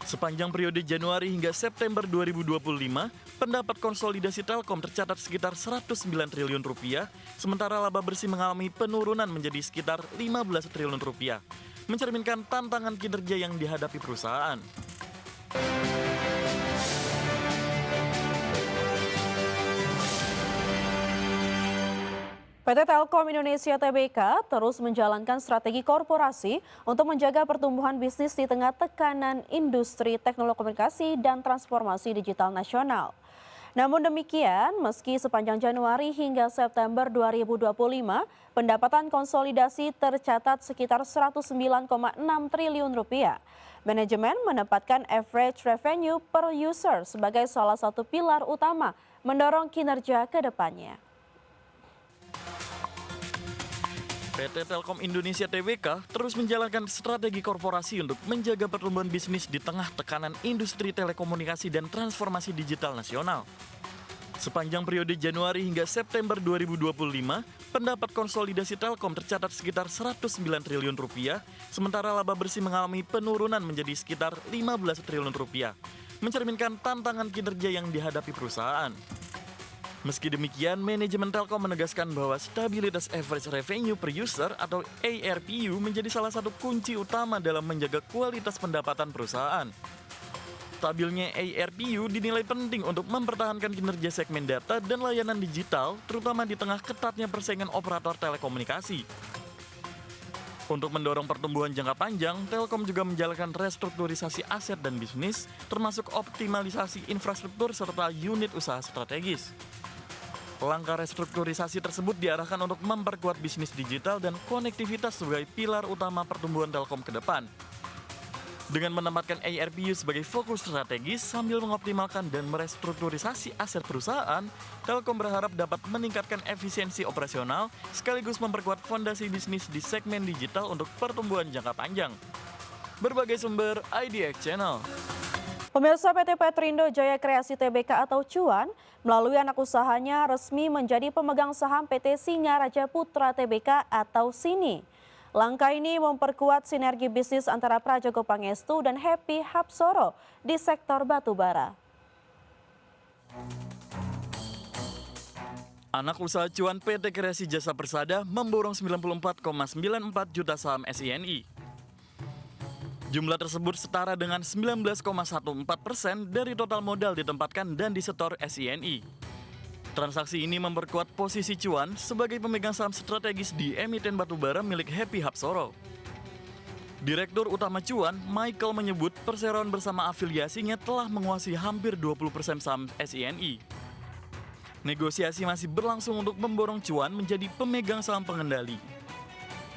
Sepanjang periode Januari hingga September 2025, pendapat konsolidasi Telkom tercatat sekitar 109 triliun rupiah, sementara laba bersih mengalami penurunan menjadi sekitar 15 triliun rupiah, mencerminkan tantangan kinerja yang dihadapi perusahaan. PT Telkom Indonesia Tbk terus menjalankan strategi korporasi untuk menjaga pertumbuhan bisnis di tengah tekanan industri teknologi komunikasi dan transformasi digital nasional. Namun demikian, meski sepanjang Januari hingga September 2025, pendapatan konsolidasi tercatat sekitar 109,6 triliun rupiah. Manajemen menempatkan average revenue per user sebagai salah satu pilar utama mendorong kinerja ke depannya. PT Telkom Indonesia Tbk terus menjalankan strategi korporasi untuk menjaga pertumbuhan bisnis di tengah tekanan industri telekomunikasi dan transformasi digital nasional. Sepanjang periode Januari hingga September 2025, pendapat konsolidasi Telkom tercatat sekitar 109 triliun rupiah, sementara laba bersih mengalami penurunan menjadi sekitar 15 triliun rupiah, mencerminkan tantangan kinerja yang dihadapi perusahaan. Meski demikian, manajemen Telkom menegaskan bahwa stabilitas average revenue per user atau ARPU menjadi salah satu kunci utama dalam menjaga kualitas pendapatan perusahaan. Stabilnya ARPU dinilai penting untuk mempertahankan kinerja segmen data dan layanan digital, terutama di tengah ketatnya persaingan operator telekomunikasi. Untuk mendorong pertumbuhan jangka panjang, Telkom juga menjalankan restrukturisasi aset dan bisnis, termasuk optimalisasi infrastruktur serta unit usaha strategis. Langkah restrukturisasi tersebut diarahkan untuk memperkuat bisnis digital dan konektivitas sebagai pilar utama pertumbuhan Telkom ke depan. Dengan menempatkan ARPU sebagai fokus strategis sambil mengoptimalkan dan merestrukturisasi aset perusahaan, Telkom berharap dapat meningkatkan efisiensi operasional sekaligus memperkuat fondasi bisnis di segmen digital untuk pertumbuhan jangka panjang. Berbagai sumber IDX Channel. Pemirsa, PT Petrindo Jaya Kreasi Tbk atau Cuan melalui anak usahanya resmi menjadi pemegang saham PT Singaraja Putra Tbk atau SINI. Langkah ini memperkuat sinergi bisnis antara Prajogo Pangestu dan Happy Hapsoro di sektor batubara. Anak usaha Cuan PT Kreasi Jasa Persada memborong 94,94 juta saham SINI. Jumlah tersebut setara dengan 19,14% dari total modal ditempatkan dan disetor SINI. Transaksi ini memperkuat posisi Cuan sebagai pemegang saham strategis di emiten batubara milik Happy Hapsoro. Direktur Utama Cuan, Michael menyebut perseroan bersama afiliasinya telah menguasai hampir 20% saham SINI. Negosiasi masih berlangsung untuk memborong Cuan menjadi pemegang saham pengendali.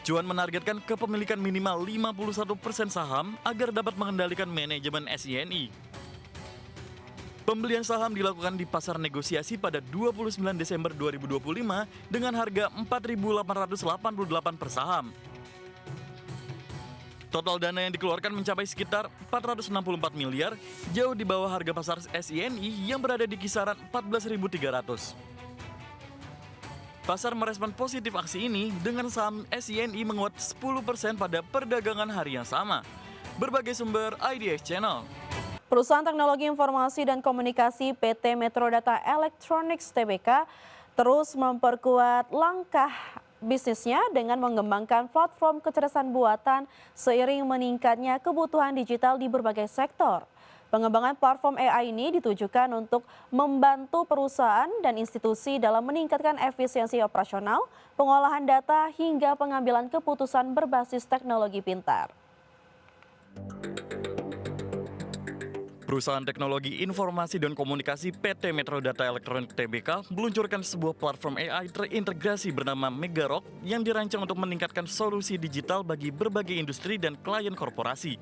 Cuan menargetkan kepemilikan minimal 51% saham agar dapat mengendalikan manajemen SINI. Pembelian saham dilakukan di pasar negosiasi pada 29 Desember 2025 dengan harga Rp4.888 per saham. Total dana yang dikeluarkan mencapai sekitar 464 miliar, jauh di bawah harga pasar SINI yang berada di kisaran 14.300. Pasar merespon positif aksi ini dengan saham SINI menguat 10% pada perdagangan hari yang sama. Berbagai sumber IDX Channel. Perusahaan Teknologi Informasi dan Komunikasi PT Metrodata Electronics Tbk terus memperkuat langkah bisnisnya dengan mengembangkan platform kecerdasan buatan seiring meningkatnya kebutuhan digital di berbagai sektor. Pengembangan platform AI ini ditujukan untuk membantu perusahaan dan institusi dalam meningkatkan efisiensi operasional, pengolahan data, hingga pengambilan keputusan berbasis teknologi pintar. Perusahaan Teknologi Informasi dan Komunikasi PT Metrodata Electronics Tbk meluncurkan sebuah platform AI terintegrasi bernama Megarock yang dirancang untuk meningkatkan solusi digital bagi berbagai industri dan klien korporasi.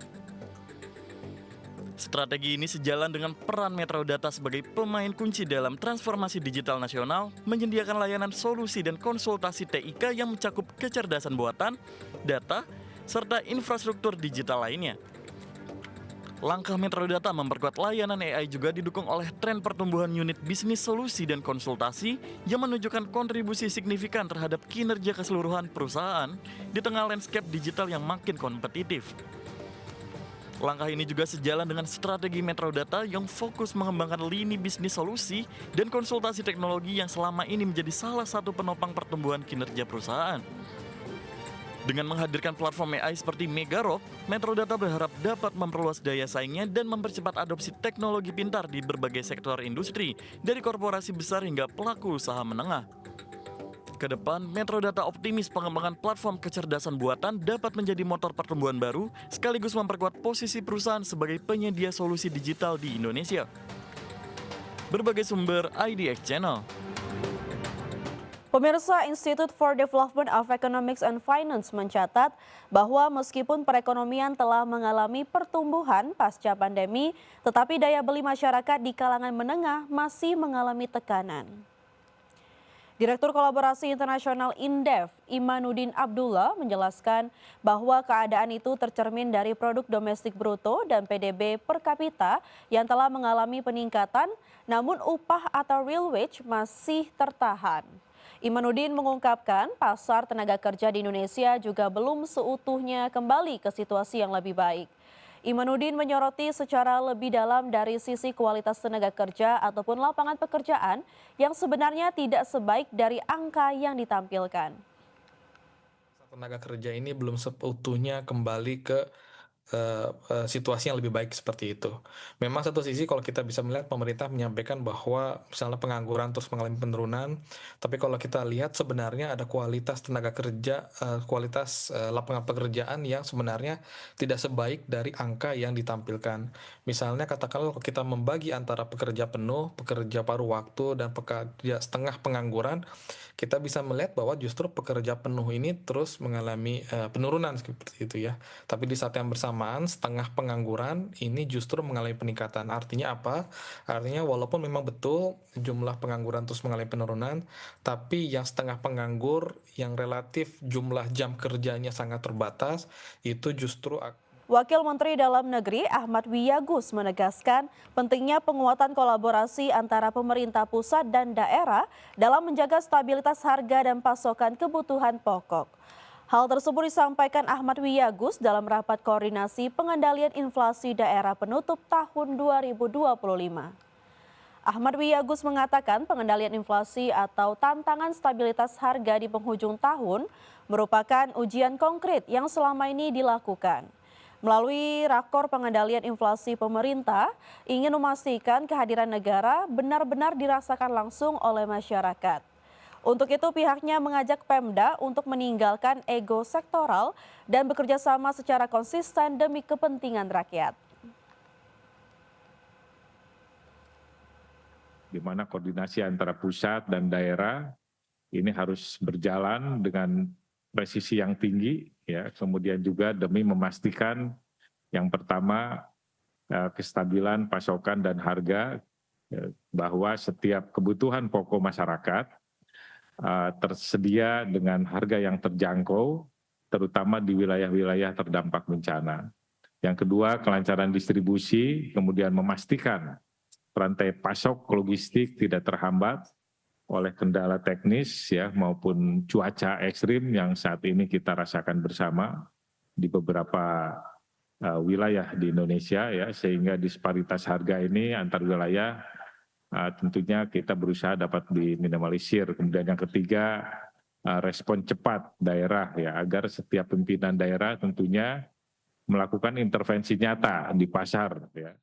Strategi ini sejalan dengan peran Metrodata sebagai pemain kunci dalam transformasi digital nasional, menyediakan layanan solusi dan konsultasi TIK yang mencakup kecerdasan buatan, data, serta infrastruktur digital lainnya. Langkah Metrodata memperkuat layanan AI juga didukung oleh tren pertumbuhan unit bisnis solusi dan konsultasi yang menunjukkan kontribusi signifikan terhadap kinerja keseluruhan perusahaan di tengah landscape digital yang makin kompetitif. Langkah ini juga sejalan dengan strategi Metrodata yang fokus mengembangkan lini bisnis solusi dan konsultasi teknologi yang selama ini menjadi salah satu penopang pertumbuhan kinerja perusahaan. Dengan menghadirkan platform AI seperti Megarok, Metrodata berharap dapat memperluas daya saingnya dan mempercepat adopsi teknologi pintar di berbagai sektor industri, dari korporasi besar hingga pelaku usaha menengah. Kedepan, Metrodata optimis pengembangan platform kecerdasan buatan dapat menjadi motor pertumbuhan baru, sekaligus memperkuat posisi perusahaan sebagai penyedia solusi digital di Indonesia. Berbagai sumber IDX Channel. Pemirsa, Institute for Development of Economics and Finance mencatat bahwa meskipun perekonomian telah mengalami pertumbuhan pasca pandemi, tetapi daya beli masyarakat di kalangan menengah masih mengalami tekanan. Direktur Kolaborasi Internasional Indef, Imanuddin Abdullah, menjelaskan bahwa keadaan itu tercermin dari produk domestik bruto dan PDB per kapita yang telah mengalami peningkatan, namun upah atau real wage masih tertahan. Imanuddin mengungkapkan pasar tenaga kerja di Indonesia juga belum seutuhnya kembali ke situasi yang lebih baik. Imanuddin menyoroti secara lebih dalam dari sisi kualitas tenaga kerja ataupun lapangan pekerjaan yang sebenarnya tidak sebaik dari angka yang ditampilkan. Tenaga kerja ini belum seutuhnya kembali ke situasi yang lebih baik seperti itu. Memang satu sisi kalau kita bisa melihat pemerintah menyampaikan bahwa misalnya pengangguran terus mengalami penurunan, tapi kalau kita lihat sebenarnya ada kualitas tenaga kerja, kualitas lapangan pekerjaan yang sebenarnya tidak sebaik dari angka yang ditampilkan. Misalnya katakanlah kalau kita membagi antara pekerja penuh, pekerja paruh waktu, dan pekerja setengah pengangguran, kita bisa melihat bahwa justru pekerja penuh ini terus mengalami penurunan seperti itu ya. Tapi di saat yang bersamaan setengah pengangguran ini justru mengalami peningkatan. Artinya apa? Artinya walaupun memang betul jumlah pengangguran terus mengalami penurunan, tapi yang setengah penganggur yang relatif jumlah jam kerjanya sangat terbatas itu justru Wakil Menteri Dalam Negeri Ahmad Wiyagus menegaskan pentingnya penguatan kolaborasi antara pemerintah pusat dan daerah dalam menjaga stabilitas harga dan pasokan kebutuhan pokok. Hal tersebut disampaikan Ahmad Wiyagus dalam rapat koordinasi pengendalian inflasi daerah penutup tahun 2025. Ahmad Wiyagus mengatakan pengendalian inflasi atau tantangan stabilitas harga di penghujung tahun merupakan ujian konkret yang selama ini dilakukan. Melalui rakor pengendalian inflasi pemerintah ingin memastikan kehadiran negara benar-benar dirasakan langsung oleh masyarakat. Untuk itu pihaknya mengajak Pemda untuk meninggalkan ego sektoral dan bekerja sama secara konsisten demi kepentingan rakyat. Di mana koordinasi antara pusat dan daerah ini harus berjalan dengan presisi yang tinggi, ya. Kemudian juga demi memastikan yang pertama kestabilan pasokan dan harga, bahwa setiap kebutuhan pokok masyarakat tersedia dengan harga yang terjangkau, terutama di wilayah-wilayah terdampak bencana. Yang kedua, kelancaran distribusi, kemudian memastikan rantai pasok logistik tidak terhambat oleh kendala teknis ya maupun cuaca ekstrim yang saat ini kita rasakan bersama di beberapa wilayah di Indonesia ya, sehingga disparitas harga ini antar wilayah tentunya kita berusaha dapat diminimalisir. Kemudian yang ketiga, respon cepat daerah ya, agar setiap pimpinan daerah tentunya melakukan intervensi nyata di pasar ya.